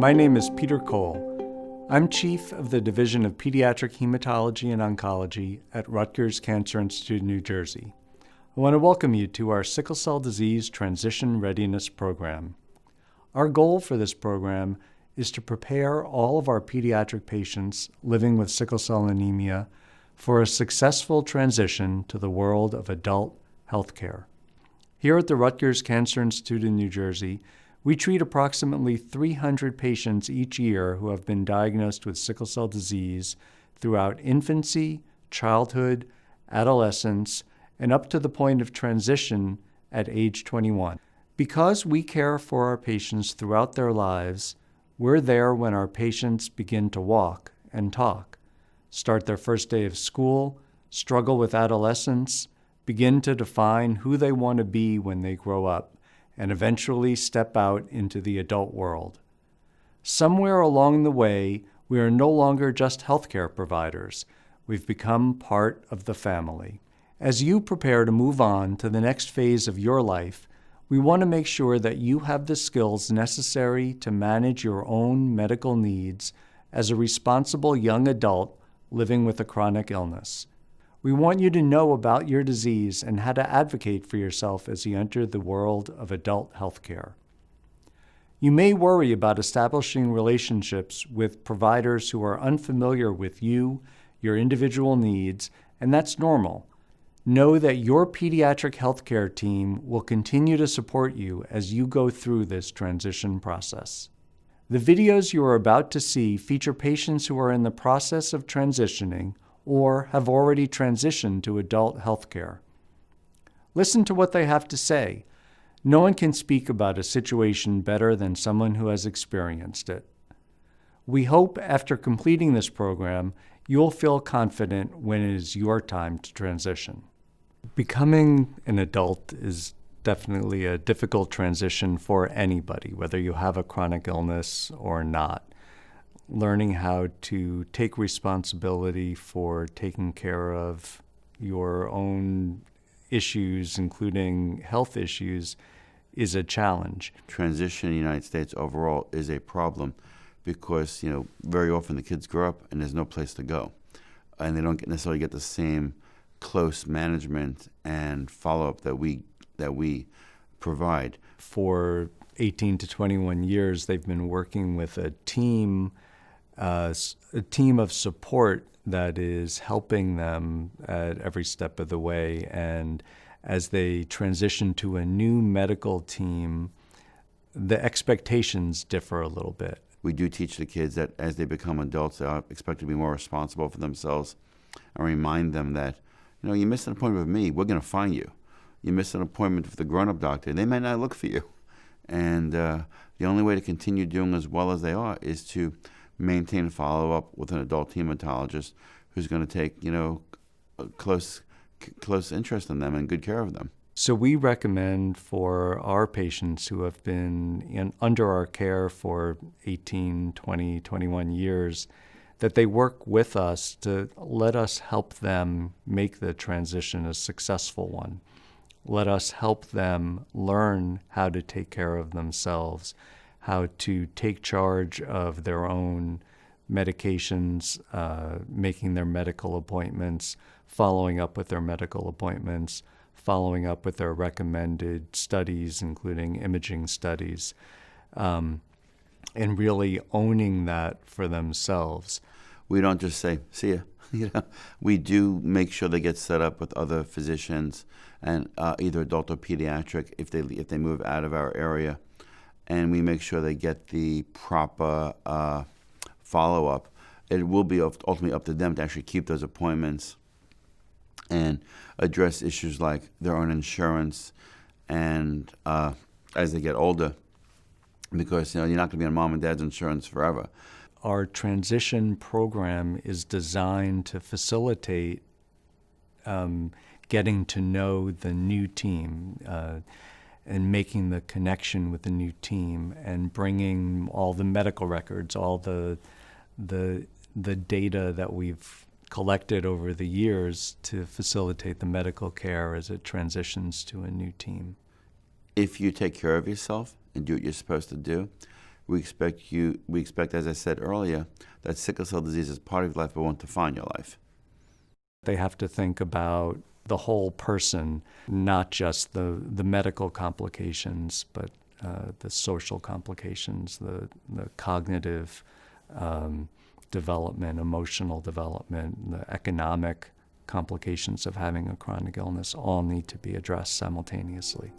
My name is Peter Cole. I'm Chief of the Division of Pediatric Hematology and Oncology at Rutgers Cancer Institute, New Jersey. I want to welcome you to our Sickle Cell Disease Transition Readiness Program. Our goal for this program is to prepare all of our pediatric patients living with sickle cell anemia for a successful transition to the world of adult healthcare. Here at the Rutgers Cancer Institute in New Jersey, we treat approximately 300 patients each year who have been diagnosed with sickle cell disease throughout infancy, childhood, adolescence, and up to the point of transition at age 21. Because we care for our patients throughout their lives, we're there when our patients begin to walk and talk, start their first day of school, struggle with adolescence, begin to define who they want to be when they grow up, and eventually step out into the adult world. Somewhere along the way, we are no longer just healthcare providers. We've become part of the family. As you prepare to move on to the next phase of your life, we want to make sure that you have the skills necessary to manage your own medical needs as a responsible young adult living with a chronic illness. We want you to know about your disease and how to advocate for yourself as you enter the world of adult healthcare. You may worry about establishing relationships with providers who are unfamiliar with you, your individual needs, and that's normal. Know that your pediatric healthcare team will continue to support you as you go through this transition process. The videos you are about to see feature patients who are in the process of transitioning or have already transitioned to adult healthcare. Listen to what they have to say. No one can speak about a situation better than someone who has experienced it. We hope after completing this program, you'll feel confident when it is your time to transition. Becoming an adult is definitely a difficult transition for anybody, whether you have a chronic illness or not. Learning how to take responsibility for taking care of your own issues, including health issues, is a challenge. Transition in the United States overall is a problem because, very often the kids grow up and there's no place to go. And they don't necessarily get the same close management and follow-up that we provide. For 18 to 21 years, they've been working with a team of support that is helping them at every step of the way. And as they transition to a new medical team, the expectations differ a little bit. We do teach the kids that as they become adults, they are expected to be more responsible for themselves and remind them that, you missed an appointment with me, we're going to find you. You missed an appointment with the grown-up doctor, they might not look for you. And the only way to continue doing as well as they are is to maintain follow-up with an adult hematologist who's going to take, a close interest in them and good care of them. So we recommend for our patients who have been under our care for 18, 20, 21 years that they work with us to let us help them make the transition a successful one. Let us help them learn how to take care of themselves, how to take charge of their own medications, making their medical appointments, following up with their medical appointments, following up with their recommended studies, including imaging studies, and really owning that for themselves. We don't just say, see ya. We do make sure they get set up with other physicians and either adult or pediatric if they move out of our area. And we make sure they get the proper follow-up. It will be ultimately up to them to actually keep those appointments and address issues like their own insurance and as they get older, because you're not going to be on mom and dad's insurance forever. Our transition program is designed to facilitate getting to know the new team and making the connection with the new team and bringing all the medical records, all the data that we've collected over the years to facilitate the medical care as it transitions to a new team. If you take care of yourself and do what you're supposed to do, We expect, as I said earlier, that sickle cell disease is part of your life but won't define your life. They have to think about the whole person, not just the medical complications, but the social complications, the cognitive development, emotional development, the economic complications of having a chronic illness all need to be addressed simultaneously.